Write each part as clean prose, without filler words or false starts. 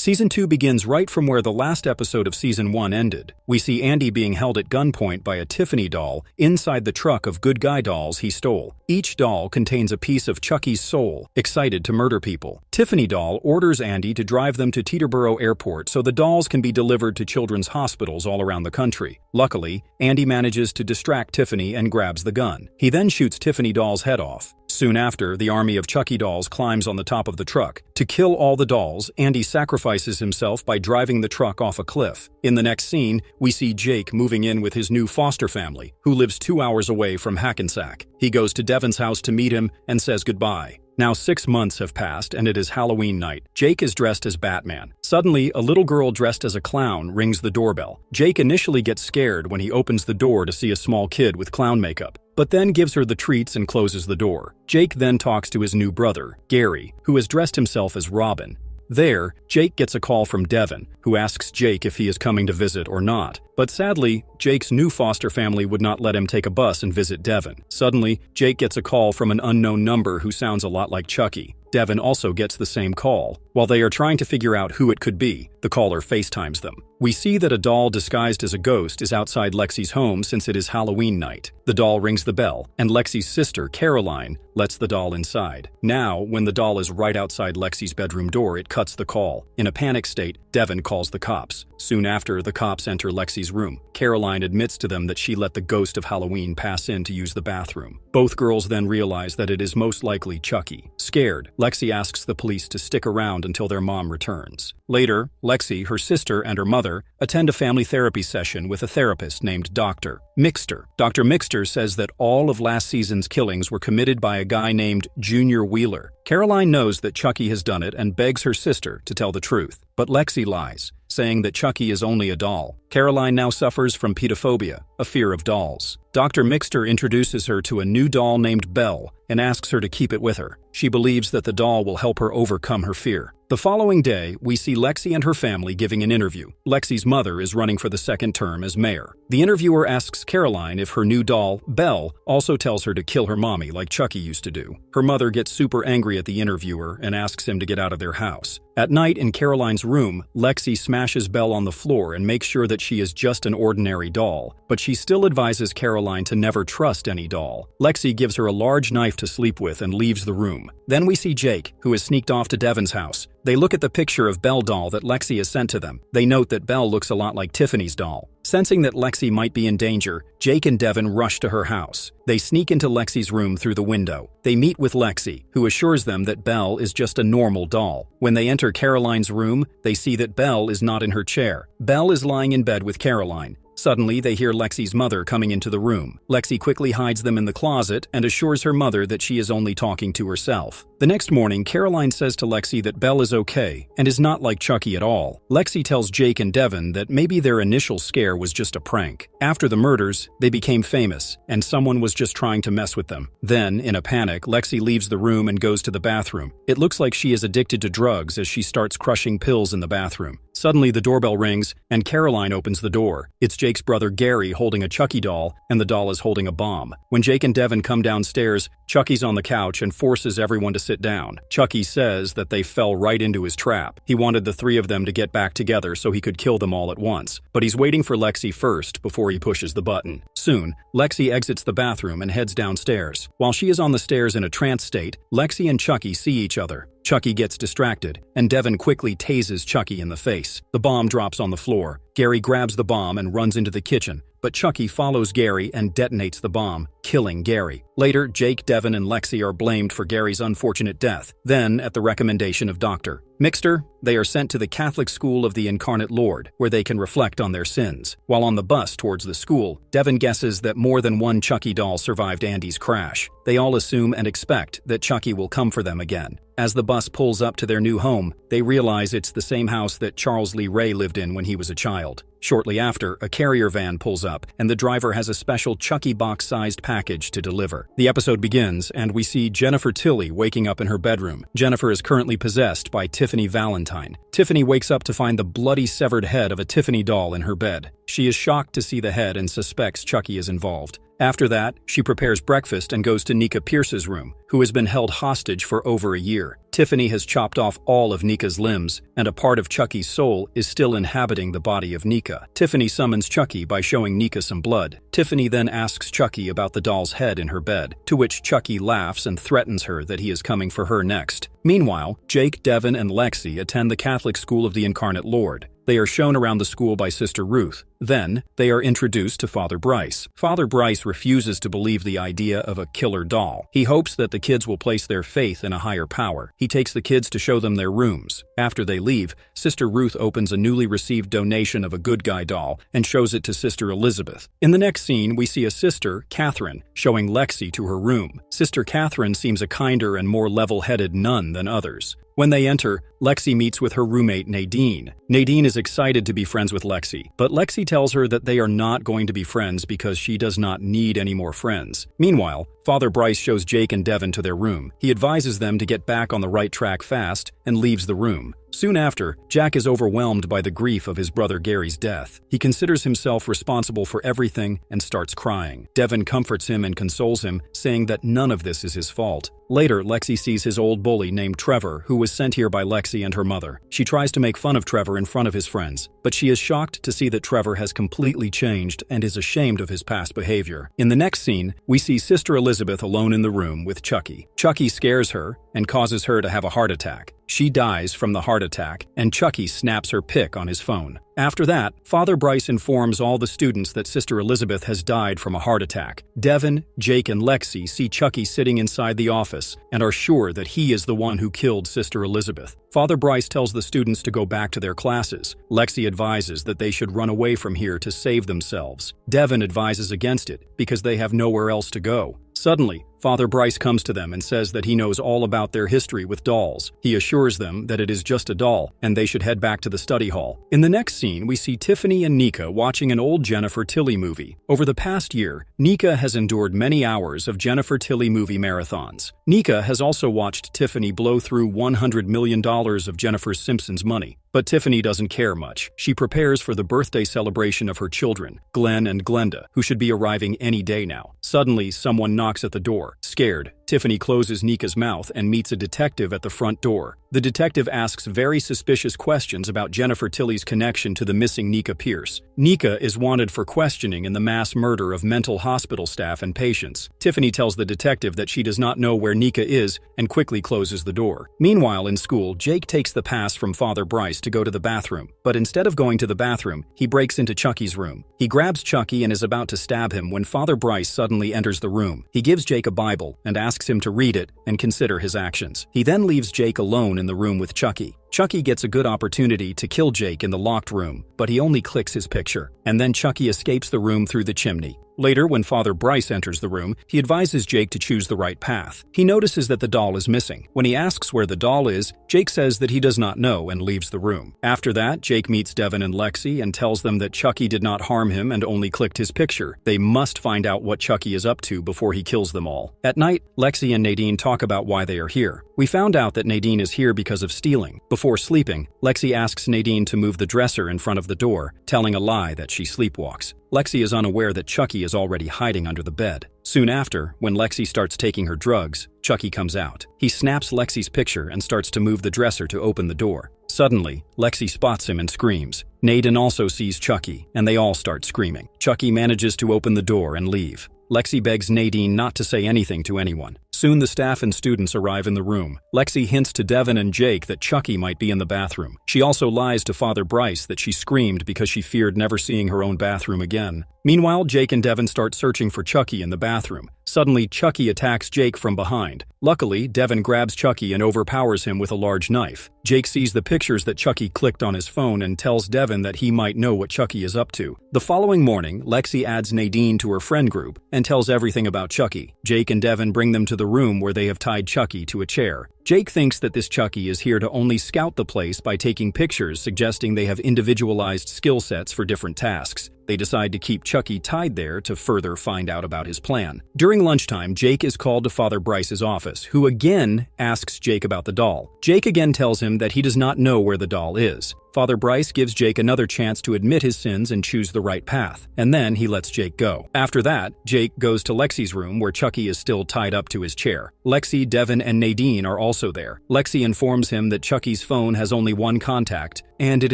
Season 2 begins right from where the last episode of Season 1 ended. We see Andy being held at gunpoint by a Tiffany doll inside the truck of good guy dolls he stole. Each doll contains a piece of Chucky's soul, excited to murder people. Tiffany doll orders Andy to drive them to Teterboro Airport so the dolls can be delivered to children's hospitals all around the country. Luckily, Andy manages to distract Tiffany and grabs the gun. He then shoots Tiffany doll's head off. Soon after, the army of Chucky dolls climbs on the top of the truck. To kill all the dolls, Andy sacrifices himself by driving the truck off a cliff. In the next scene, we see Jake moving in with his new foster family, who lives 2 hours away from Hackensack. He goes to Devin's house to meet him and says goodbye. Now 6 months have passed and it is Halloween night. Jake is dressed as Batman. Suddenly, a little girl dressed as a clown rings the doorbell. Jake initially gets scared when he opens the door to see a small kid with clown makeup, but then gives her the treats and closes the door. Jake then talks to his new brother, Gary, who has dressed himself as Robin. There, Jake gets a call from Devin, who asks Jake if he is coming to visit or not. But sadly, Jake's new foster family would not let him take a bus and visit Devin. Suddenly, Jake gets a call from an unknown number who sounds a lot like Chucky. Devin also gets the same call. While they are trying to figure out who it could be, the caller FaceTimes them. We see that a doll disguised as a ghost is outside Lexi's home since it is Halloween night. The doll rings the bell, and Lexi's sister, Caroline, lets the doll inside. Now, when the doll is right outside Lexi's bedroom door, it cuts the call. In a panic state, Devin calls the cops. Soon after, the cops enter Lexi's room. Caroline admits to them that she let the ghost of Halloween pass in to use the bathroom. Both girls then realize that it is most likely Chucky. Scared, Lexi asks the police to stick around until their mom returns. Later, Lexi, her sister, and her mother attend a family therapy session with a therapist named Dr. Mixter. Dr. Mixter says that all of last season's killings were committed by a guy named Junior Wheeler. Caroline knows that Chucky has done it and begs her sister to tell the truth. But Lexi lies, saying that Chucky is only a doll. Caroline now suffers from pedophobia, a fear of dolls. Dr. Mixter introduces her to a new doll named Belle and asks her to keep it with her. She believes that the doll will help her overcome her fear. The following day, we see Lexi and her family giving an interview. Lexi's mother is running for the second term as mayor. The interviewer asks Caroline if her new doll, Belle, also tells her to kill her mommy like Chucky used to do. Her mother gets super angry at the interviewer and asks him to get out of their house. At night in Caroline's room, Lexi smashes Belle on the floor and makes sure that she is just an ordinary doll, but she still advises Caroline to never trust any doll. Lexi gives her a large knife to sleep with and leaves the room. Then we see Jake, who has sneaked off to Devin's house. They look at the picture of Belle doll that Lexi has sent to them. They note that Belle looks a lot like Tiffany's doll. Sensing that Lexi might be in danger, Jake and Devin rush to her house. They sneak into Lexi's room through the window. They meet with Lexi, who assures them that Belle is just a normal doll. When they enter Caroline's room, they see that Belle is not in her chair. Belle is lying in bed with Caroline. Suddenly, they hear Lexi's mother coming into the room. Lexi quickly hides them in the closet and assures her mother that she is only talking to herself. The next morning, Caroline says to Lexi that Belle is okay and is not like Chucky at all. Lexi tells Jake and Devin that maybe their initial scare was just a prank. After the murders, they became famous, and someone was just trying to mess with them. Then, in a panic, Lexi leaves the room and goes to the bathroom. It looks like she is addicted to drugs as she starts crushing pills in the bathroom. Suddenly, the doorbell rings, and Caroline opens the door. It's Jake's brother Gary holding a Chucky doll, and the doll is holding a bomb. When Jake and Devin come downstairs, Chucky's on the couch and forces everyone to sit down. Chucky says that they fell right into his trap. He wanted the three of them to get back together so he could kill them all at once. But he's waiting for Lexi first before he pushes the button. Soon, Lexi exits the bathroom and heads downstairs. While she is on the stairs in a trance state, Lexi and Chucky see each other. Chucky gets distracted, and Devin quickly tases Chucky in the face. The bomb drops on the floor. Gary grabs the bomb and runs into the kitchen, but Chucky follows Gary and detonates the bomb, killing Gary. Later, Jake, Devin, and Lexi are blamed for Gary's unfortunate death. Then, at the recommendation of Dr. Mixter, they are sent to the Catholic School of the Incarnate Lord, where they can reflect on their sins. While on the bus towards the school, Devin guesses that more than one Chucky doll survived Andy's crash. They all assume and expect that Chucky will come for them again. As the bus pulls up to their new home, they realize it's the same house that Charles Lee Ray lived in when he was a child. Shortly after, a carrier van pulls up, and the driver has a special Chucky box-sized package to deliver. The episode begins, and we see Jennifer Tilly waking up in her bedroom. Jennifer is currently possessed by Tiffany Valentine. Tiffany wakes up to find the bloody severed head of a Tiffany doll in her bed. She is shocked to see the head and suspects Chucky is involved. After that, she prepares breakfast and goes to Nika Pierce's room, who has been held hostage for over a year. Tiffany has chopped off all of Nika's limbs, and a part of Chucky's soul is still inhabiting the body of Nika. Tiffany summons Chucky by showing Nika some blood. Tiffany then asks Chucky about the doll's head in her bed, to which Chucky laughs and threatens her that he is coming for her next. Meanwhile, Jake, Devin, and Lexi attend the Catholic School of the Incarnate Lord. They are shown around the school by Sister Ruth. Then, they are introduced to Father Bryce. Father Bryce refuses to believe the idea of a killer doll. He hopes that the kids will place their faith in a higher power. He takes the kids to show them their rooms. After they leave, Sister Ruth opens a newly received donation of a good guy doll and shows it to Sister Elizabeth. In the next scene, we see a sister, Catherine, showing Lexi to her room. Sister Catherine seems a kinder and more level-headed nun than others. When they enter, Lexi meets with her roommate Nadine. Nadine is excited to be friends with Lexi, but Lexi tells her that they are not going to be friends because she does not need any more friends. Meanwhile, Father Bryce shows Jake and Devin to their room. He advises them to get back on the right track fast and leaves the room. Soon after, Jack is overwhelmed by the grief of his brother Gary's death. He considers himself responsible for everything and starts crying. Devin comforts him and consoles him, saying that none of this is his fault. Later, Lexi sees his old bully named Trevor, who was sent here by Lexi and her mother. She tries to make fun of Trevor in front of his friends, but she is shocked to see that Trevor has completely changed and is ashamed of his past behavior. In the next scene, we see Sister Elizabeth alone in the room with Chucky. Chucky scares her and causes her to have a heart attack. She dies from the heart attack, and Chucky snaps her pic on his phone. After that, Father Bryce informs all the students that Sister Elizabeth has died from a heart attack. Devin, Jake, and Lexi see Chucky sitting inside the office and are sure that he is the one who killed Sister Elizabeth. Father Bryce tells the students to go back to their classes. Lexi advises that they should run away from here to save themselves. Devin advises against it because they have nowhere else to go. Suddenly, Father Bryce comes to them and says that he knows all about their history with dolls. He assures them that it is just a doll, and they should head back to the study hall. In the next scene, we see Tiffany and Nika watching an old Jennifer Tilly movie. Over the past year, Nika has endured many hours of Jennifer Tilly movie marathons. Nika has also watched Tiffany blow through $100 million of Jennifer Simpson's money. But Tiffany doesn't care much. She prepares for the birthday celebration of her children, Glenn and Glenda, who should be arriving any day now. Suddenly, someone knocks at the door. Scared, Tiffany closes Nika's mouth and meets a detective at the front door. The detective asks very suspicious questions about Jennifer Tilly's connection to the missing Nika Pierce. Nika is wanted for questioning in the mass murder of mental hospital staff and patients. Tiffany tells the detective that she does not know where Nika is and quickly closes the door. Meanwhile, in school, Jake takes the pass from Father Bryce to go to the bathroom, but instead of going to the bathroom, he breaks into Chucky's room. He grabs Chucky and is about to stab him when Father Bryce suddenly enters the room. He gives Jake a Bible and asks him to read it and consider his actions. He then leaves Jake alone in the room with Chucky. Chucky gets a good opportunity to kill Jake in the locked room, but he only clicks his picture, and then Chucky escapes the room through the chimney. Later, when Father Bryce enters the room, he advises Jake to choose the right path. He notices that the doll is missing. When he asks where the doll is, Jake says that he does not know and leaves the room. After that, Jake meets Devin and Lexi and tells them that Chucky did not harm him and only clicked his picture. They must find out what Chucky is up to before he kills them all. At night, Lexi and Nadine talk about why they are here. We found out that Nadine is here because of stealing. Before sleeping, Lexi asks Nadine to move the dresser in front of the door, telling a lie that she sleepwalks. Lexi is unaware that Chucky is already hiding under the bed. Soon after, when Lexi starts taking her drugs, Chucky comes out. He snaps Lexi's picture and starts to move the dresser to open the door. Suddenly, Lexi spots him and screams. Nadine also sees Chucky, and they all start screaming. Chucky manages to open the door and leave. Lexi begs Nadine not to say anything to anyone. Soon the staff and students arrive in the room. Lexi hints to Devin and Jake that Chucky might be in the bathroom. She also lies to Father Bryce that she screamed because she feared never seeing her own bathroom again. Meanwhile, Jake and Devin start searching for Chucky in the bathroom. Suddenly, Chucky attacks Jake from behind. Luckily, Devin grabs Chucky and overpowers him with a large knife. Jake sees the pictures that Chucky clicked on his phone and tells Devin that he might know what Chucky is up to. The following morning, Lexi adds Nadine to her friend group and tells everything about Chucky. Jake and Devin bring them to the room where they have tied Chucky to a chair. Jake thinks that this Chucky is here to only scout the place by taking pictures, suggesting they have individualized skill sets for different tasks. They decide to keep Chucky tied there to further find out about his plan. During lunchtime, Jake is called to Father Bryce's office, who again asks Jake about the doll. Jake again tells him that he does not know where the doll is. Father Bryce gives Jake another chance to admit his sins and choose the right path, and then he lets Jake go. After that, Jake goes to Lexi's room where Chucky is still tied up to his chair. Lexi, Devin, and Nadine are also there. Lexi informs him that Chucky's phone has only one contact, and it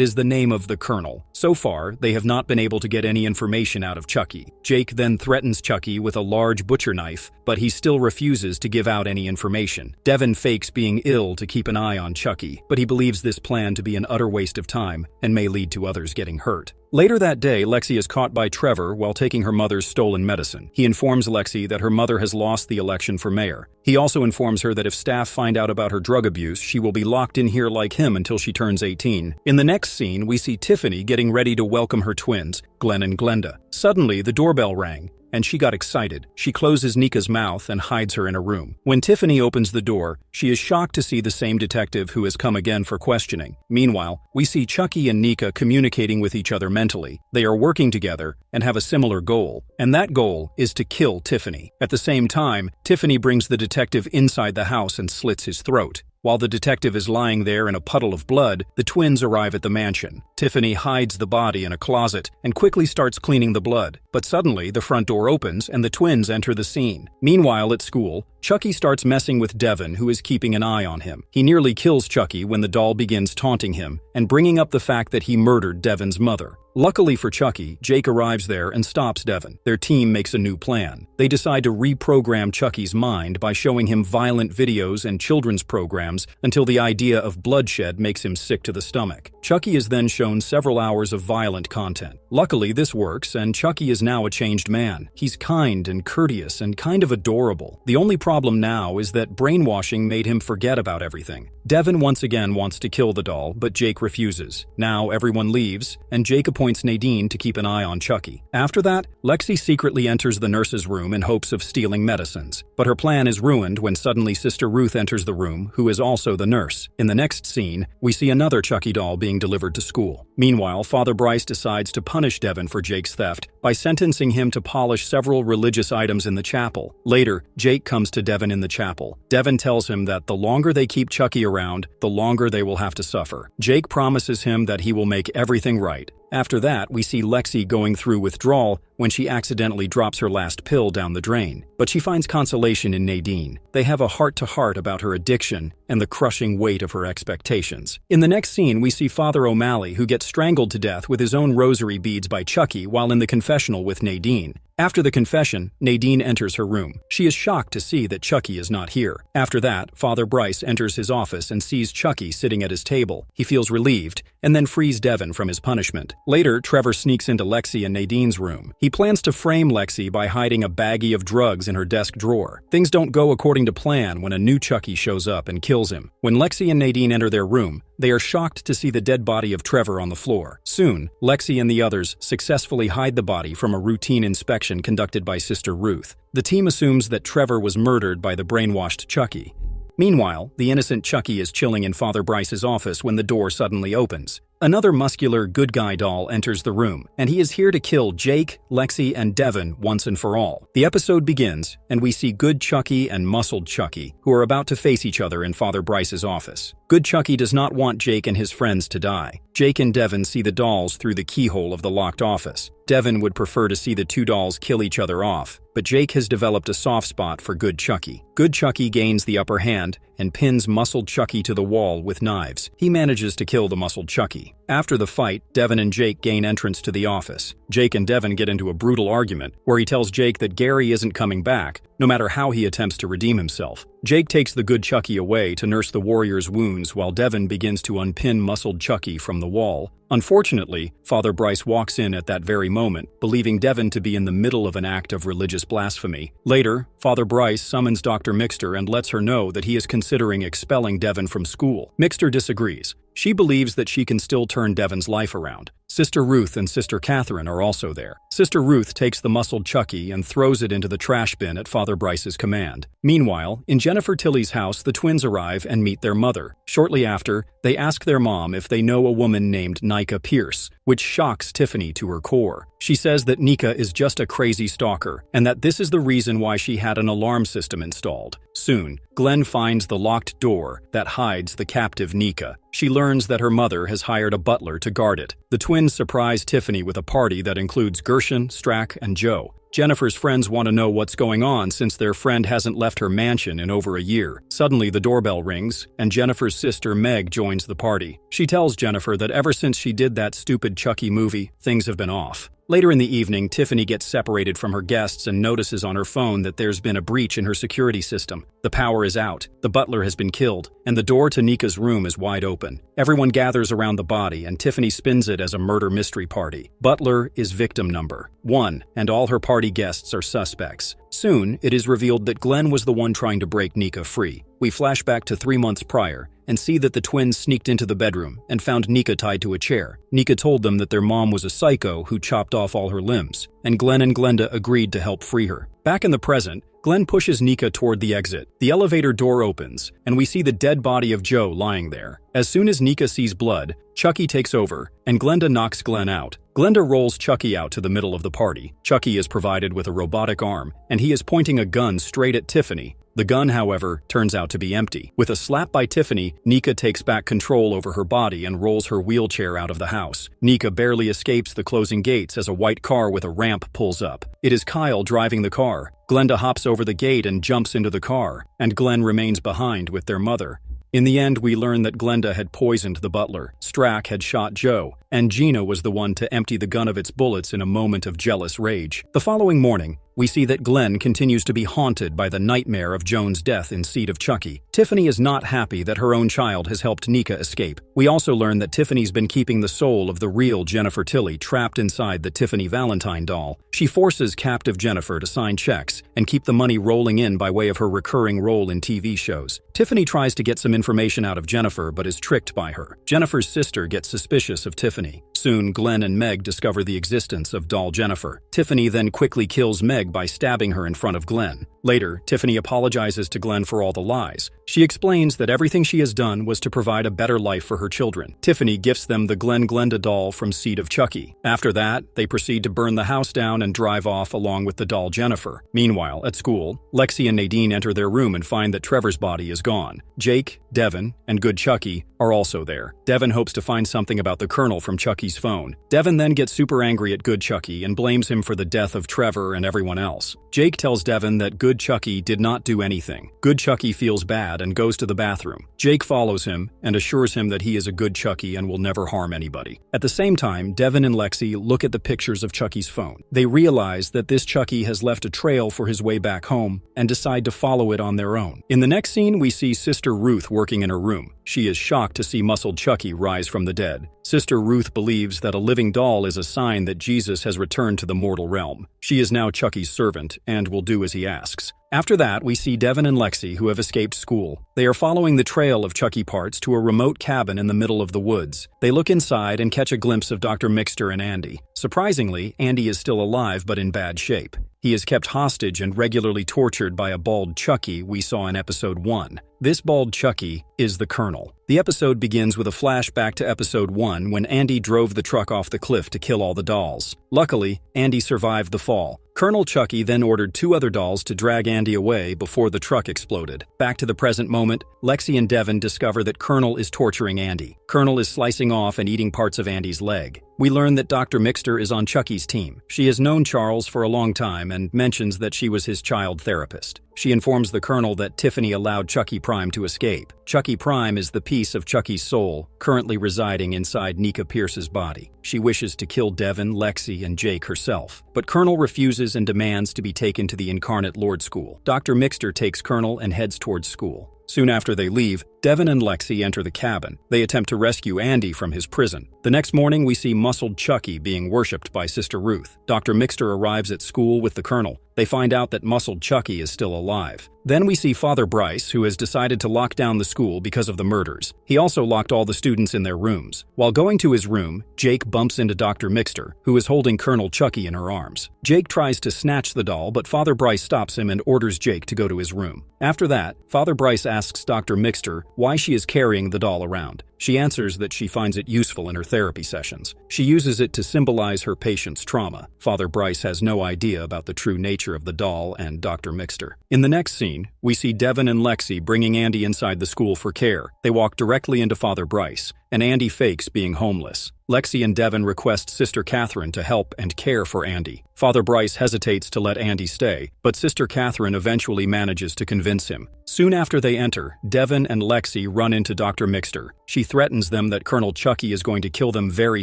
is the name of the Colonel. So far, they have not been able to get any information out of Chucky. Jake then threatens Chucky with a large butcher knife, but he still refuses to give out any information. Devin fakes being ill to keep an eye on Chucky, but he believes this plan to be an utter waste of time and may lead to others getting hurt. Later that day, Lexi is caught by Trevor while taking her mother's stolen medicine. He informs Lexi that her mother has lost the election for mayor. He also informs her that if staff find out about her drug abuse, she will be locked in here like him until she turns 18. In the next scene, we see Tiffany getting ready to welcome her twins, Glenn and Glenda. Suddenly, the doorbell rang, and she got excited. She closes Nika's mouth and hides her in a room. When Tiffany opens the door, she is shocked to see the same detective who has come again for questioning. Meanwhile, we see Chucky and Nika communicating with each other mentally. They are working together and have a similar goal, and that goal is to kill Tiffany. At the same time, Tiffany brings the detective inside the house and slits his throat. While the detective is lying there in a puddle of blood, the twins arrive at the mansion. Tiffany hides the body in a closet and quickly starts cleaning the blood. But suddenly, the front door opens and the twins enter the scene. Meanwhile, at school, Chucky starts messing with Devin, who is keeping an eye on him. He nearly kills Chucky when the doll begins taunting him and bringing up the fact that he murdered Devin's mother. Luckily for Chucky, Jake arrives there and stops Devin. Their team makes a new plan. They decide to reprogram Chucky's mind by showing him violent videos and children's programs until the idea of bloodshed makes him sick to the stomach. Chucky is then shown several hours of violent content. Luckily, this works, and Chucky is now a changed man. He's kind and courteous and kind of adorable. The only problem now is that brainwashing made him forget about everything. Devin once again wants to kill the doll, but Jake refuses. Now everyone leaves, and Jake appoints Nadine to keep an eye on Chucky. After that, Lexi secretly enters the nurse's room in hopes of stealing medicines. But her plan is ruined when suddenly Sister Ruth enters the room, who is also the nurse. In the next scene, we see another Chucky doll being delivered to school. Meanwhile, Father Bryce decides to punish Devin for Jake's theft by sentencing him to polish several religious items in the chapel. Later, Jake comes to Devin in the chapel. Devin tells him that the longer they keep Chucky around, the longer they will have to suffer. Jake promises him that he will make everything right. After that, we see Lexi going through withdrawal when she accidentally drops her last pill down the drain. But she finds consolation in Nadine. They have a heart-to-heart about her addiction and the crushing weight of her expectations. In the next scene, we see Father O'Malley, who gets strangled to death with his own rosary beads by Chucky while in the confessional with Nadine. After the confession, Nadine enters her room. She is shocked to see that Chucky is not here. After that, Father Bryce enters his office and sees Chucky sitting at his table. He feels relieved and then frees Devin from his punishment. Later, Trevor sneaks into Lexi and Nadine's room. He plans to frame Lexi by hiding a baggie of drugs in her desk drawer. Things don't go according to plan when a new Chucky shows up and kills him. When Lexi and Nadine enter their room, they are shocked to see the dead body of Trevor on the floor. Soon, Lexi and the others successfully hide the body from a routine inspection conducted by Sister Ruth. The team assumes that Trevor was murdered by the brainwashed Chucky. Meanwhile, the innocent Chucky is chilling in Father Bryce's office when the door suddenly opens. Another muscular good guy doll enters the room, and he is here to kill Jake, Lexi, and Devin once and for all. The episode begins, and we see Good Chucky and Muscled Chucky, who are about to face each other in Father Bryce's office. Good Chucky does not want Jake and his friends to die. Jake and Devin see the dolls through the keyhole of the locked office. Devin would prefer to see the two dolls kill each other off, but Jake has developed a soft spot for Good Chucky. Good Chucky gains the upper hand and pins Muscled Chucky to the wall with knives. He manages to kill the Muscled Chucky. After the fight, Devin and Jake gain entrance to the office. Jake and Devin get into a brutal argument where he tells Jake that Gary isn't coming back, no matter how he attempts to redeem himself. Jake takes the Good Chucky away to nurse the warrior's wounds while Devin begins to unpin Muscled Chucky from the wall. Unfortunately, Father Bryce walks in at that very moment, believing Devin to be in the middle of an act of religious blasphemy. Later, Father Bryce summons Dr. Mixter and lets her know that he is considering expelling Devin from school. Mixter disagrees. She believes that she can still turn Devin's life around. Sister Ruth and Sister Catherine are also there. Sister Ruth takes the Muscled Chucky and throws it into the trash bin at Father Bryce's command. Meanwhile, in Jennifer Tilly's house, the twins arrive and meet their mother. Shortly after, they ask their mom if they know a woman named Nika Pierce, which shocks Tiffany to her core. She says that Nika is just a crazy stalker, and that this is the reason why she had an alarm system installed. Soon, Glenn finds the locked door that hides the captive Nika. she learns that her mother has hired a butler to guard it. The twins surprise Tiffany with a party that includes Gershon, Strack, and Joe. Jennifer's friends want to know what's going on since their friend hasn't left her mansion in over a year. Suddenly, the doorbell rings, and Jennifer's sister Meg joins the party. She tells Jennifer that ever since she did that stupid Chucky movie, things have been off. Later in the evening, Tiffany gets separated from her guests and notices on her phone that there's been a breach in her security system. The power is out, the butler has been killed, and the door to Nika's room is wide open. Everyone gathers around the body, and Tiffany spins it as a murder mystery party. Butler is victim number 1, and all her party guests are suspects. Soon, it is revealed that Glenn was the one trying to break Nika free. We flash back to 3 months prior and see that the twins sneaked into the bedroom and found Nika tied to a chair. Nika told them that their mom was a psycho who chopped off all her limbs, and Glenn and Glenda agreed to help free her. Back in the present, Glenn pushes Nika toward the exit. The elevator door opens, and we see the dead body of Joe lying there. As soon as Nika sees blood, Chucky takes over, and Glenda knocks Glenn out. Glenda rolls Chucky out to the middle of the party. Chucky is provided with a robotic arm, and he is pointing a gun straight at Tiffany. The gun, however, turns out to be empty. With a slap by Tiffany, Nika takes back control over her body and rolls her wheelchair out of the house. Nika barely escapes the closing gates as a white car with a ramp pulls up. It is Kyle driving the car. Glenda hops over the gate and jumps into the car, and Glenn remains behind with their mother. In the end, we learn that Glenda had poisoned the butler, Strack had shot Joe, and Gina was the one to empty the gun of its bullets in a moment of jealous rage. The following morning, we see that Glenn continues to be haunted by the nightmare of Joan's death in Seed of Chucky. Tiffany is not happy that her own child has helped Nika escape. We also learn that Tiffany's been keeping the soul of the real Jennifer Tilly trapped inside the Tiffany Valentine doll. She forces captive Jennifer to sign checks and keep the money rolling in by way of her recurring role in TV shows. Tiffany tries to get some information out of Jennifer but is tricked by her. Jennifer's sister gets suspicious of Tiffany. Soon, Glenn and Meg discover the existence of doll Jennifer. Tiffany then quickly kills Meg by stabbing her in front of Glenn. Later, Tiffany apologizes to Glenn for all the lies. She explains that everything she has done was to provide a better life for her children. Tiffany gifts them the Glenda doll from Seed of Chucky. After that, they proceed to burn the house down and drive off along with the doll Jennifer. Meanwhile, at school, Lexi and Nadine enter their room and find that Trevor's body is gone. Jake, Devin, and Good Chucky are also there. Devin hopes to find something about the Colonel from Chucky's phone. Devin then gets super angry at Good Chucky and blames him for the death of Trevor and everyone else. Jake tells Devin that Good Chucky did not do anything. Good Chucky feels bad and goes to the bathroom. Jake follows him and assures him that he is a good Chucky and will never harm anybody. At the same time, Devin and Lexi look at the pictures of Chucky's phone. They realize that this Chucky has left a trail for his way back home and decide to follow it on their own. In the next scene, we see Sister Ruth working in her room. She is shocked to see muscled Chucky rise from the dead. Sister Ruth believes that a living doll is a sign that Jesus has returned to the mortal realm. She is now Chucky's servant and will do as he asks. After that, we see Devin and Lexi, who have escaped school. They are following the trail of Chucky parts to a remote cabin in the middle of the woods. They look inside and catch a glimpse of Dr. Mixter and Andy. Surprisingly, Andy is still alive but in bad shape. He is kept hostage and regularly tortured by a bald Chucky we saw in episode 1. This bald Chucky is the Colonel. The episode begins with a flashback to episode 1 when Andy drove the truck off the cliff to kill all the dolls. Luckily, Andy survived the fall. Colonel Chucky then ordered 2 other dolls to drag Andy away before the truck exploded. Back to the present moment, Lexi and Devin discover that Colonel is torturing Andy. Colonel is slicing off and eating parts of Andy's leg. We learn that Dr. Mixter is on Chucky's team. She has known Charles for a long time and mentions that she was his child therapist. She informs the Colonel that Tiffany allowed Chucky Prime to escape. Chucky Prime is the piece of Chucky's soul currently residing inside Nika Pierce's body. She wishes to kill Devin, Lexi, and Jake herself, but Colonel refuses and demands to be taken to the Incarnate Lord School. Dr. Mixter takes Colonel and heads towards school. Soon after they leave, Devin and Lexi enter the cabin. They attempt to rescue Andy from his prison. The next morning, we see muscled Chucky being worshipped by Sister Ruth. Dr. Mixter arrives at school with the Colonel. They find out that muscled Chucky is still alive. Then we see Father Bryce, who has decided to lock down the school because of the murders. He also locked all the students in their rooms. While going to his room, Jake bumps into Dr. Mixter, who is holding Colonel Chucky in her arms. Jake tries to snatch the doll, but Father Bryce stops him and orders Jake to go to his room. After that, Father Bryce asks Dr. Mixter why she is carrying the doll around. She answers that she finds it useful in her therapy sessions. She uses it to symbolize her patient's trauma. Father Bryce has no idea about the true nature of the doll and Dr. Mixter. In the next scene, we see Devin and Lexi bringing Andy inside the school for care. They walk directly into Father Bryce, and Andy fakes being homeless. Lexi and Devin request Sister Catherine to help and care for Andy. Father Bryce hesitates to let Andy stay, but Sister Catherine eventually manages to convince him. Soon after they enter, Devin and Lexi run into Dr. Mixter. She threatens them that Colonel Chucky is going to kill them very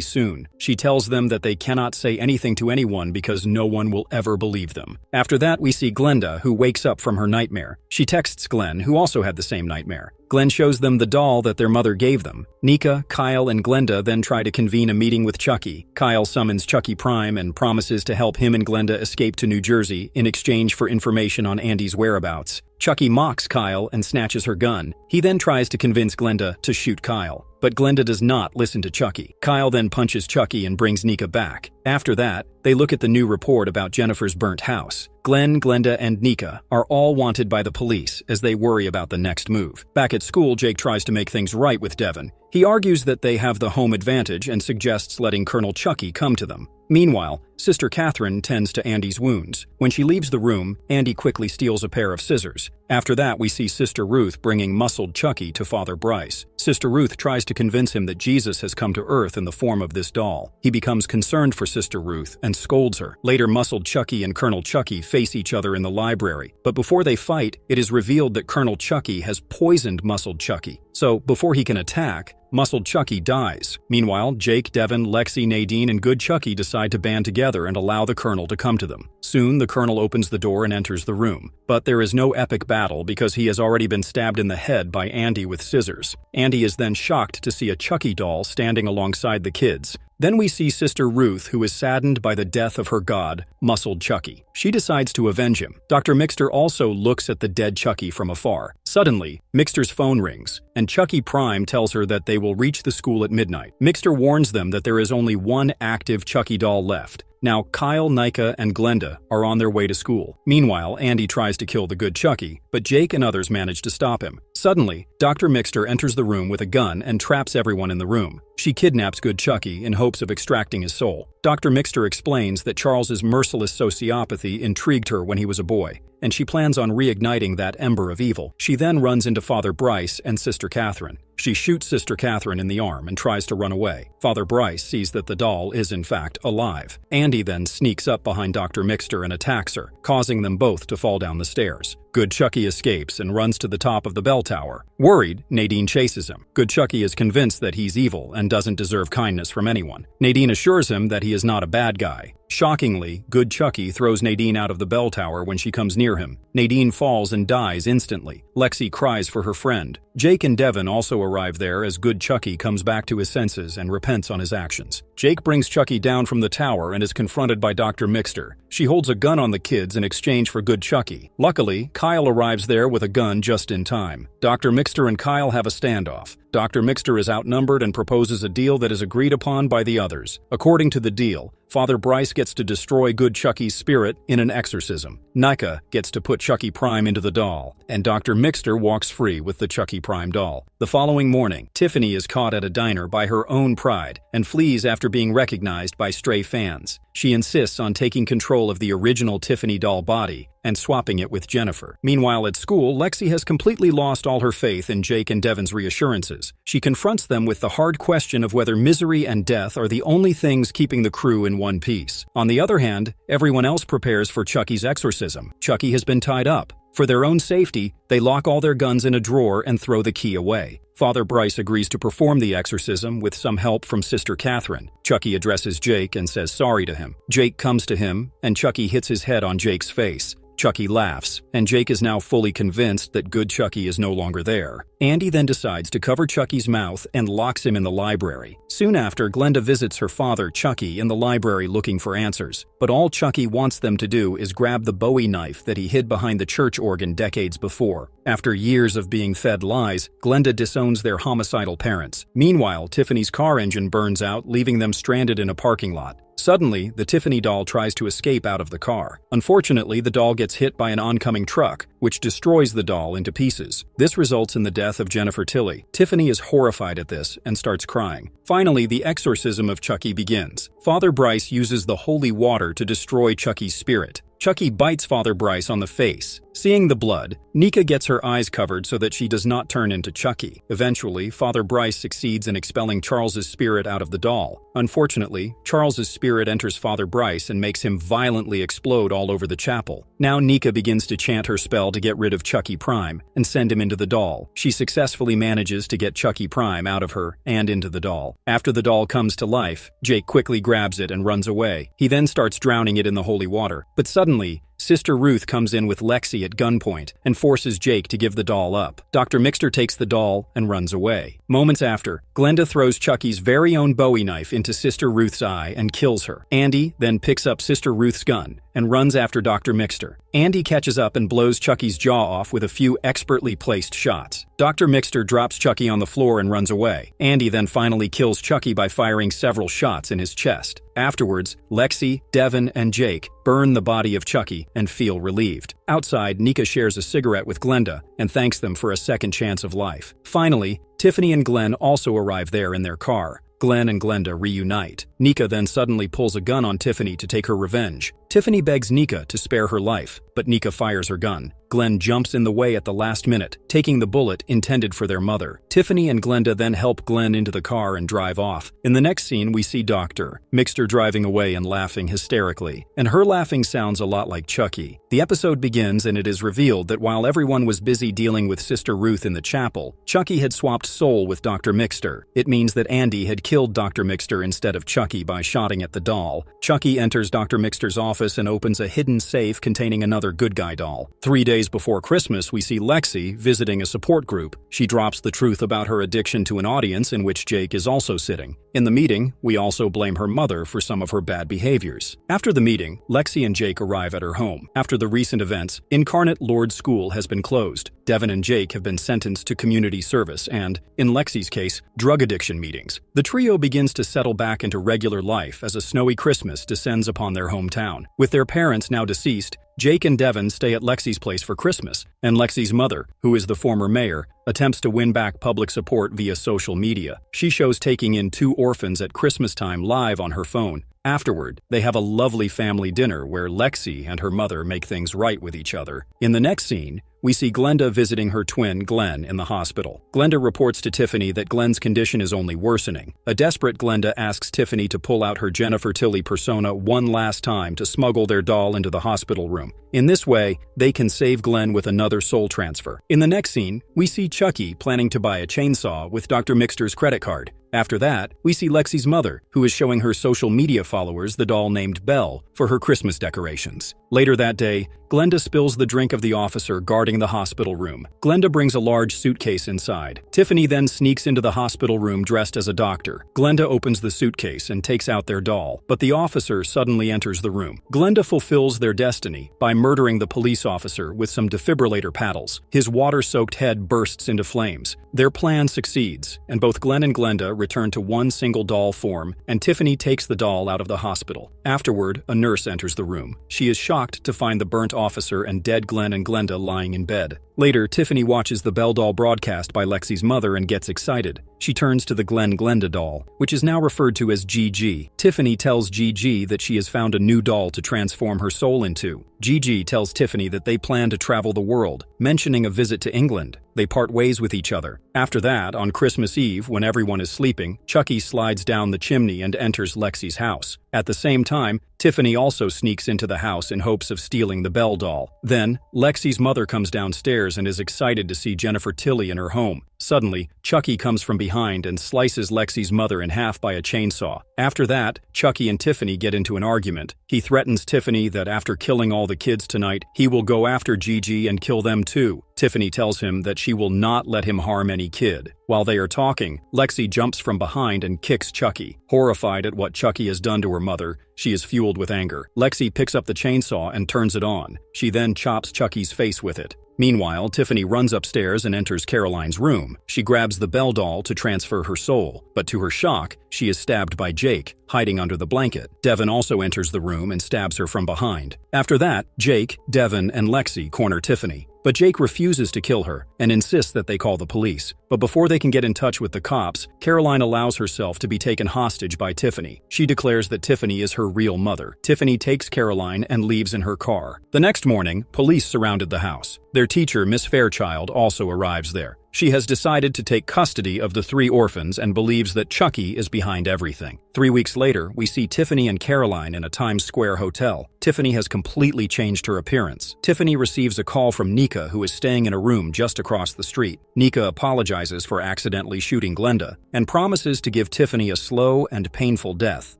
soon. She tells them that they cannot say anything to anyone because no one will ever believe them. After that, we see Glenda, who wakes up from her nightmare. She texts Glenn, who also had the same nightmare. Glenn shows them the doll that their mother gave them. Nika, Kyle, and Glenda then try to convene a meeting with Chucky. Kyle summons Chucky Prime and promises to help him and Glenda escape to New Jersey in exchange for information on Andy's whereabouts. Chucky mocks Kyle and snatches her gun. He then tries to convince Glenda to shoot Kyle, but Glenda does not listen to Chucky. Kyle then punches Chucky and brings Nika back. After that, they look at the new report about Jennifer's burnt house. Glenn, Glenda, and Nika are all wanted by the police as they worry about the next move. Back at school, Jake tries to make things right with Devin. He argues that they have the home advantage and suggests letting Colonel Chucky come to them. Meanwhile, Sister Catherine tends to Andy's wounds. When she leaves the room, Andy quickly steals a pair of scissors. After that, we see Sister Ruth bringing muscled Chucky to Father Bryce. Sister Ruth tries to convince him that Jesus has come to Earth in the form of this doll. He becomes concerned for Sister Ruth and scolds her. Later, muscled Chucky and Colonel Chucky face each other in the library. But before they fight, it is revealed that Colonel Chucky has poisoned muscled Chucky. So, before he can attack, muscled Chucky dies. Meanwhile, Jake, Devin, Lexi, Nadine, and good Chucky decide to band together and allow the Colonel to come to them. Soon, the Colonel opens the door and enters the room. But there is no epic battle because he has already been stabbed in the head by Andy with scissors. Andy is then shocked to see a Chucky doll standing alongside the kids. Then we see Sister Ruth, who is saddened by the death of her god, muscled Chucky. She decides to avenge him. Dr. Mixter also looks at the dead Chucky from afar. Suddenly, Mixter's phone rings, and Chucky Prime tells her that they will reach the school at midnight. Mixter warns them that there is only one active Chucky doll left. Now, Kyle, Nika, and Glenda are on their way to school. Meanwhile, Andy tries to kill the good Chucky, but Jake and others manage to stop him. Suddenly, Dr. Mixter enters the room with a gun and traps everyone in the room. She kidnaps good Chucky in hopes of extracting his soul. Dr. Mixter explains that Charles's merciless sociopathy intrigued her when he was a boy, and she plans on reigniting that ember of evil. She then runs into Father Bryce and Sister Catherine. She shoots Sister Catherine in the arm and tries to run away. Father Bryce sees that the doll is in fact alive. Andy then sneaks up behind Dr. Mixter and attacks her, causing them both to fall down the stairs. Good Chucky escapes and runs to the top of the bell tower. Worried, Nadine chases him. Good Chucky is convinced that he's evil and doesn't deserve kindness from anyone. Nadine assures him that he is not a bad guy. Shockingly, good Chucky throws Nadine out of the bell tower when she comes near him. Nadine falls and dies instantly. Lexi cries for her friend. Jake and Devin also arrive there as good Chucky comes back to his senses and repents on his actions. Jake brings Chucky down from the tower and is confronted by Dr. Mixter. She holds a gun on the kids in exchange for good Chucky. Luckily, Kyle arrives there with a gun just in time. Dr. Mixter and Kyle have a standoff. Dr. Mixter is outnumbered and proposes a deal that is agreed upon by the others. According to the deal, Father Bryce gets to destroy good Chucky's spirit in an exorcism. Nika gets to put Chucky Prime into the doll, and Dr. Mixter walks free with the Chucky Prime doll. The following morning, Tiffany is caught at a diner by her own pride and flees after being recognized by stray fans. She insists on taking control of the original Tiffany doll body and swapping it with Jennifer. Meanwhile, at school, Lexi has completely lost all her faith in Jake and Devin's reassurances. She confronts them with the hard question of whether misery and death are the only things keeping the crew in one piece. On the other hand, everyone else prepares for Chucky's exorcism. Chucky has been tied up. For their own safety, they lock all their guns in a drawer and throw the key away. Father Bryce agrees to perform the exorcism with some help from Sister Catherine. Chucky addresses Jake and says sorry to him. Jake comes to him, and Chucky hits his head on Jake's face. Chucky laughs, and Jake is now fully convinced that good Chucky is no longer there. Andy then decides to cover Chucky's mouth and locks him in the library. Soon after, Glenda visits her father, Chucky, in the library looking for answers. But all Chucky wants them to do is grab the Bowie knife that he hid behind the church organ decades before. After years of being fed lies, Glenda disowns their homicidal parents. Meanwhile, Tiffany's car engine burns out, leaving them stranded in a parking lot. Suddenly, the Tiffany doll tries to escape out of the car. Unfortunately, the doll gets hit by an oncoming truck, which destroys the doll into pieces. This results in the death of Jennifer Tilly. Tiffany is horrified at this and starts crying. Finally, the exorcism of Chucky begins. Father Bryce uses the holy water to destroy Chucky's spirit. Chucky bites Father Bryce on the face. Seeing the blood, Nika gets her eyes covered so that she does not turn into Chucky. Eventually, Father Bryce succeeds in expelling Charles's spirit out of the doll. Unfortunately, Charles's spirit enters Father Bryce and makes him violently explode all over the chapel. Now Nika begins to chant her spell to get rid of Chucky Prime and send him into the doll. She successfully manages to get Chucky Prime out of her and into the doll. After the doll comes to life, Jake quickly grabs it and runs away. He then starts drowning it in the holy water. But suddenly, Sister Ruth comes in with Lexi at gunpoint and forces Jake to give the doll up. Dr. Mixter takes the doll and runs away. Moments after, Glenda throws Chucky's very own Bowie knife into Sister Ruth's eye and kills her. Andy then picks up Sister Ruth's gun and runs after Dr. Mixter. Andy catches up and blows Chucky's jaw off with a few expertly placed shots. Dr. Mixter drops Chucky on the floor and runs away. Andy then finally kills Chucky by firing several shots in his chest. Afterwards, Lexi, Devin, and Jake burn the body of Chucky and feel relieved. Outside, Nika shares a cigarette with Glenda and thanks them for a second chance of life. Finally, Tiffany and Glenn also arrive there in their car. Glenn and Glenda reunite. Nika then suddenly pulls a gun on Tiffany to take her revenge. Tiffany begs Nika to spare her life, but Nika fires her gun. Glenn jumps in the way at the last minute, taking the bullet intended for their mother. Tiffany and Glenda then help Glenn into the car and drive off. In the next scene, we see Dr. Mixter driving away and laughing hysterically, and her laughing sounds a lot like Chucky. The episode begins and it is revealed that while everyone was busy dealing with Sister Ruth in the chapel, Chucky had swapped soul with Dr. Mixter. It means that Andy had killed Dr. Mixter instead of Chucky by shotting at the doll. Chucky enters Dr. Mixter's office and opens a hidden safe containing another good guy doll. 3 days before Christmas, we see Lexi visiting a support group. She drops the truth about her addiction to an audience in which Jake is also sitting. In the meeting, we also blame her mother for some of her bad behaviors. After the meeting, Lexi and Jake arrive at her home. After the recent events, Incarnate Lord School has been closed. Devin and Jake have been sentenced to community service and, in Lexi's case, drug addiction meetings. The trio begins to settle back into regular life as a snowy Christmas descends upon their hometown. With their parents now deceased, Jake and Devin stay at Lexi's place for Christmas, and Lexi's mother, who is the former mayor, attempts to win back public support via social media. She shows taking in 2 orphans at Christmas time live on her phone. Afterward, they have a lovely family dinner where Lexi and her mother make things right with each other. In the next scene, we see Glenda visiting her twin, Glenn, in the hospital. Glenda reports to Tiffany that Glenn's condition is only worsening. A desperate Glenda asks Tiffany to pull out her Jennifer Tilly persona one last time to smuggle their doll into the hospital room. In this way, they can save Glenn with another soul transfer. In the next scene, we see Chucky planning to buy a chainsaw with Dr. Mixter's credit card. After that, we see Lexi's mother, who is showing her social media followers the doll named Belle for her Christmas decorations. Later that day, Glenda spills the drink of the officer guarding the hospital room. Glenda brings a large suitcase inside. Tiffany then sneaks into the hospital room dressed as a doctor. Glenda opens the suitcase and takes out their doll, but the officer suddenly enters the room. Glenda fulfills their destiny by murdering the police officer with some defibrillator paddles. His water-soaked head bursts into flames. Their plan succeeds, and both Glenn and Glenda return to one single doll form, and Tiffany takes the doll out of the hospital. Afterward, a nurse enters the room. She is shocked to find the burnt officer and dead Glenn and Glenda lying in bed. Later, Tiffany watches the Belle doll broadcast by Lexi's mother and gets excited. She turns to the Glenda doll, which is now referred to as Gigi. Tiffany tells Gigi that she has found a new doll to transform her soul into. Gigi tells Tiffany that they plan to travel the world, mentioning a visit to England. They part ways with each other. After that, on Christmas Eve, when everyone is sleeping, Chucky slides down the chimney and enters Lexi's house. At the same time, Tiffany also sneaks into the house in hopes of stealing the Belle doll. Then, Lexi's mother comes downstairs and is excited to see Jennifer Tilly in her home. Suddenly, Chucky comes from behind and slices Lexi's mother in half by a chainsaw. After that, Chucky and Tiffany get into an argument. He threatens Tiffany that after killing all the kids tonight, he will go after Gigi and kill them too. Tiffany tells him that she will not let him harm any kid. While they are talking, Lexi jumps from behind and kicks Chucky. Horrified at what Chucky has done to her mother, she is fueled with anger. Lexi picks up the chainsaw and turns it on. She then chops Chucky's face with it. Meanwhile, Tiffany runs upstairs and enters Caroline's room. She grabs the Belle doll to transfer her soul, but to her shock, she is stabbed by Jake, hiding under the blanket. Devin also enters the room and stabs her from behind. After that, Jake, Devin, and Lexi corner Tiffany. But Jake refuses to kill her and insists that they call the police. But before they can get in touch with the cops, Caroline allows herself to be taken hostage by Tiffany. She declares that Tiffany is her real mother. Tiffany takes Caroline and leaves in her car. The next morning, police surrounded the house. Their teacher, Miss Fairchild, also arrives there. She has decided to take custody of the 3 orphans and believes that Chucky is behind everything. 3 weeks later, we see Tiffany and Caroline in a Times Square hotel. Tiffany has completely changed her appearance. Tiffany receives a call from Nika, who is staying in a room just across the street. Nika apologizes for accidentally shooting Glenda and promises to give Tiffany a slow and painful death.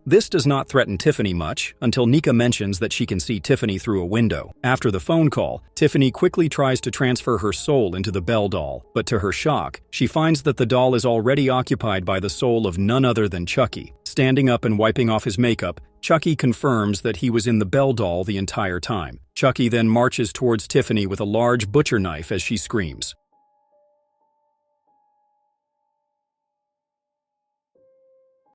This does not threaten Tiffany much until Nika mentions that she can see Tiffany through a window. After the phone call, Tiffany quickly tries to transfer her soul into the Belle doll, but to her shock, she finds that the doll is already occupied by the soul of none other than Chucky. Standing up and wiping off his makeup, Chucky confirms that he was in the Belle doll the entire time. Chucky then marches towards Tiffany with a large butcher knife as she screams.